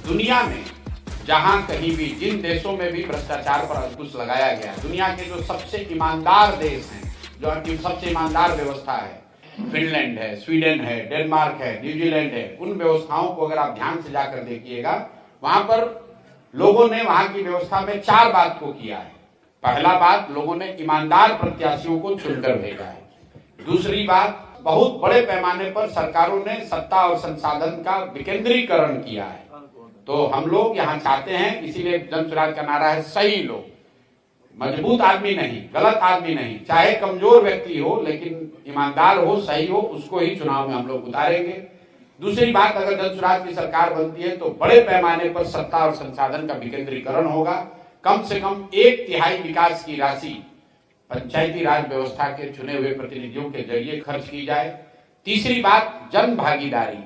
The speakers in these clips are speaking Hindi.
दुनिया में जहां कहीं भी, जिन देशों में भी भ्रष्टाचार पर अंकुश लगाया गया, दुनिया के जो सबसे ईमानदार देश हैं, जो सबसे ईमानदार व्यवस्था है, फिनलैंड है, स्वीडन है, डेनमार्क है, न्यूजीलैंड है, उन व्यवस्थाओं को अगर आप ध्यान से जाकर देखिएगा, वहां पर लोगों ने वहां की व्यवस्था में 4 बात को किया है। पहला बात, लोगों ने ईमानदार प्रत्याशियों को चुनकर भेजा है। दूसरी बात, बहुत बड़े पैमाने पर सरकारों ने सत्ता और संसाधन का विकेंद्रीकरण किया है। तो हम लोग यहाँ चाहते हैं, इसीलिए जन सुराज का नारा है, सही लोग, मजबूत आदमी नहीं, गलत आदमी नहीं, चाहे कमजोर व्यक्ति हो लेकिन ईमानदार हो, सही हो, उसको ही चुनाव में हम लोग उतारेंगे। दूसरी बात, अगर जन सुराज की सरकार बनती है तो बड़े पैमाने पर सत्ता और संसाधन का विकेंद्रीकरण होगा। कम से कम 1/3 विकास की राशि पंचायती राज व्यवस्था के चुने हुए प्रतिनिधियों के जरिए खर्च की जाए। तीसरी बात, जन भागीदारी,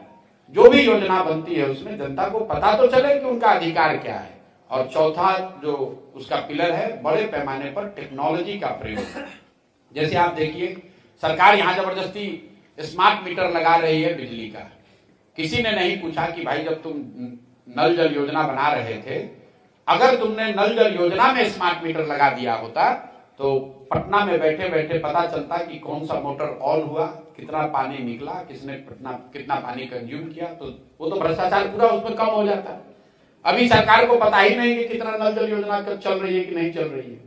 जो भी योजना बनती है उसमें जनता को पता तो चले कि उनका अधिकार क्या है। और चौथा जो उसका पिलर है, बड़े पैमाने पर टेक्नोलॉजी का प्रयोग। जैसे आप देखिए, सरकार यहाँ जबरदस्ती स्मार्ट मीटर लगा रही है बिजली का। किसी ने नहीं पूछा कि भाई जब तुम नल जल योजना बना रहे थे, अगर तुमने नल जल योजना में स्मार्ट मीटर लगा दिया होता तो पटना में बैठे बैठे पता चलता कि कौन सा मोटर ऑन हुआ, कितना पानी निकला, किसने कितना पानी कंज्यूम किया, तो वो तो भ्रष्टाचार पूरा उसमें कम हो जाता। अभी सरकार को पता ही नहीं कि कितना नल जल योजना कब चल रही है कि नहीं चल रही है।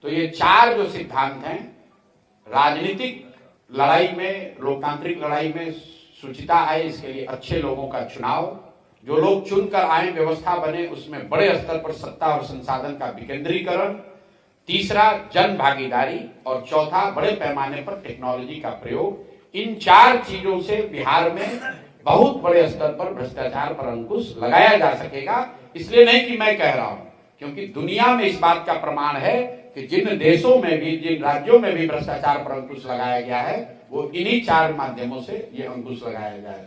तो ये 4 जो सिद्धांत हैं, राजनीतिक लड़ाई में, लोकतांत्रिक लड़ाई में शुचिता आए, इसके लिए अच्छे लोगों का चुनाव, जो लोग चुनकर आए, व्यवस्था बने, उसमें बड़े स्तर पर सत्ता और संसाधन का विकेंद्रीकरण, तीसरा जन भागीदारी, और चौथा बड़े पैमाने पर टेक्नोलॉजी का प्रयोग। इन 4 चीजों से बिहार में बहुत बड़े स्तर पर भ्रष्टाचार पर अंकुश लगाया जा सकेगा। इसलिए नहीं कि मैं कह रहा हूं, क्योंकि दुनिया में इस बात का प्रमाण है कि जिन देशों में भी, जिन राज्यों में भी भ्रष्टाचार पर अंकुश लगाया गया है, वो इन्हीं 4 माध्यमों से ये अंकुश लगाया गया है।